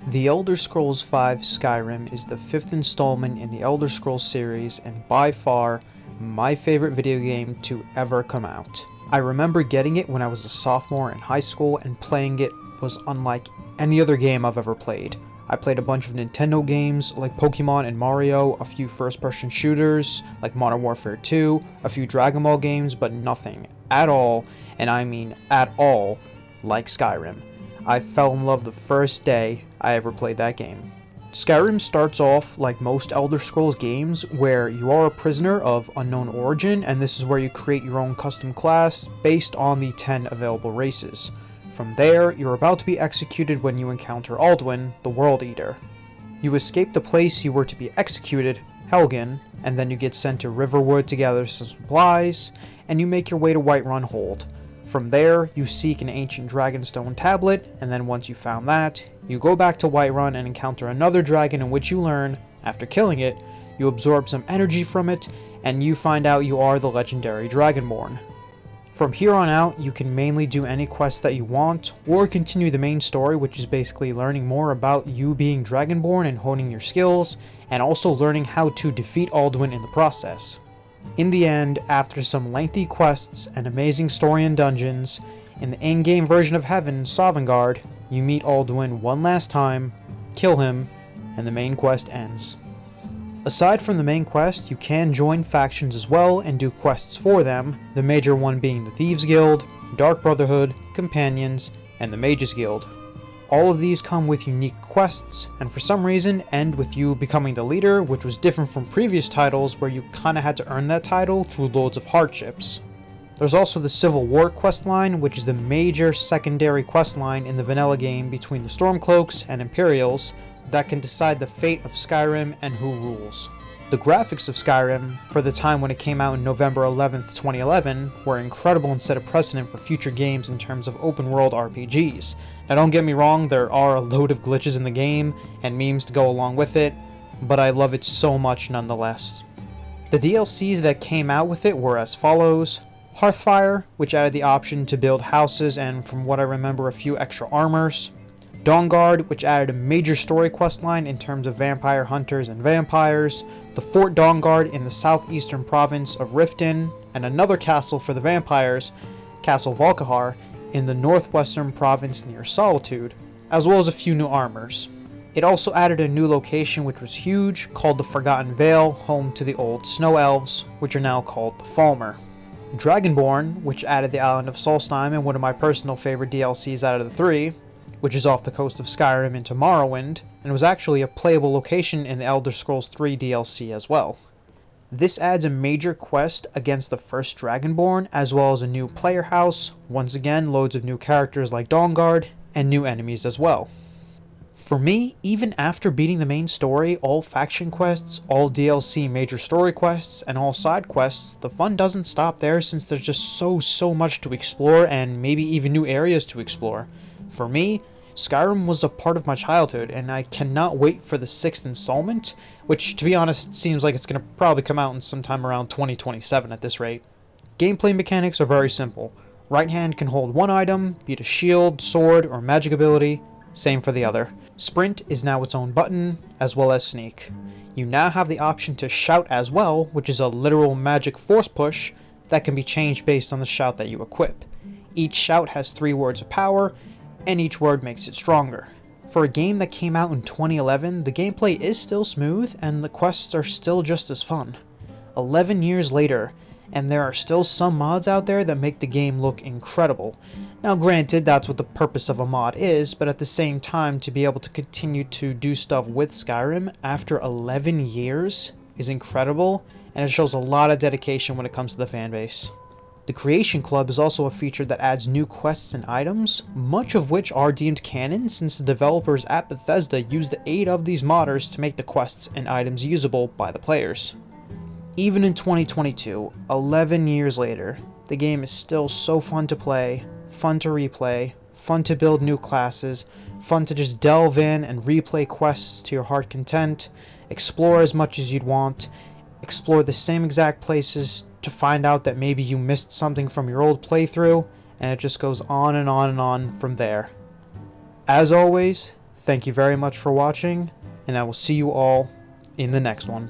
The Elder Scrolls V Skyrim is the fifth installment in the Elder Scrolls series and by far my favorite video game to ever come out. I remember getting it when I was a sophomore in high school and playing it was unlike any other game I've ever played. I played a bunch of Nintendo games like Pokemon and Mario, a few first-person shooters like Modern Warfare 2, a few Dragon Ball games, but nothing at all, and I mean at all, like Skyrim. I fell in love the first day I ever played that game. Skyrim starts off like most Elder Scrolls games where you are a prisoner of unknown origin, and this is where you create your own custom class based on the 10 available races. From there, you're about to be executed when you encounter Alduin, the World Eater. You escape the place you were to be executed, Helgen, and then you get sent to Riverwood to gather some supplies, and you make your way to Whiterun Hold. From there, you seek an ancient dragonstone tablet, and then once you found that, you go back to Whiterun and encounter another dragon in which you learn, after killing it, you absorb some energy from it, and you find out you are the legendary Dragonborn. From here on out, you can mainly do any quest that you want, or continue the main story, which is basically learning more about you being Dragonborn and honing your skills, and also learning how to defeat Alduin in the process. In the end, after some lengthy quests and amazing story and dungeons, in the in-game version of Heaven, Sovngarde, you meet Alduin one last time, kill him, and the main quest ends. Aside from the main quest, you can join factions as well and do quests for them, the major one being the Thieves Guild, Dark Brotherhood, Companions, and the Mages Guild. All of these come with unique quests, and for some reason end with you becoming the leader, which was different from previous titles where you kinda had to earn that title through loads of hardships. There's also the Civil War questline, which is the major secondary questline in the vanilla game between the Stormcloaks and Imperials that can decide the fate of Skyrim and who rules. The graphics of Skyrim, for the time when it came out in November 11th, 2011, were incredible and set a precedent for future games in terms of open-world RPGs. Now don't get me wrong, there are a load of glitches in the game, and memes to go along with it, but I love it so much nonetheless. The DLCs that came out with it were as follows: Hearthfire, which added the option to build houses and, from what I remember, a few extra armors. Dawnguard, which added a major story questline in terms of vampire hunters and vampires, the Fort Dawnguard in the southeastern province of Riften, and another castle for the vampires, Castle Valkahar, in the northwestern province near Solitude, as well as a few new armors. It also added a new location which was huge, called the Forgotten Vale, home to the old snow elves, which are now called the Falmer. Dragonborn, which added the island of Solstheim and one of my personal favorite DLCs out of the three, which is off the coast of Skyrim into Morrowind, and was actually a playable location in the Elder Scrolls III DLC as well. This adds a major quest against the first Dragonborn, as well as a new player house, once again loads of new characters like Dawnguard, and new enemies as well. For me, even after beating the main story, all faction quests, all DLC major story quests, and all side quests, the fun doesn't stop there since there's just so much to explore and maybe even new areas to explore. For me, Skyrim was a part of my childhood, and I cannot wait for the 6th installment, which, to be honest, seems like it's going to probably come out in sometime around 2027 at this rate. Gameplay mechanics are very simple. Right hand can hold one item, be it a shield, sword, or magic ability, same for the other. Sprint is now its own button, as well as sneak. You now have the option to shout as well, which is a literal magic force push that can be changed based on the shout that you equip. Each shout has 3 words of power, and each word makes it stronger. For a game that came out in 2011, the gameplay is still smooth, and the quests are still just as fun. 11 years later, and there are still some mods out there that make the game look incredible. Now granted, that's what the purpose of a mod is, but at the same time, to be able to continue to do stuff with Skyrim after 11 years is incredible, and it shows a lot of dedication when it comes to the fanbase. The Creation Club is also a feature that adds new quests and items, much of which are deemed canon since the developers at Bethesda use the aid of these modders to make the quests and items usable by the players. Even in 2022, 11 years later, the game is still so fun to play, fun to replay, fun to build new classes, fun to just delve in and replay quests to your heart content, explore as much as you'd want, explore the same exact places to find out that maybe you missed something from your old playthrough, and it just goes on and on and on from there. As always, Thank you very much for watching, and I will see you all in the next one.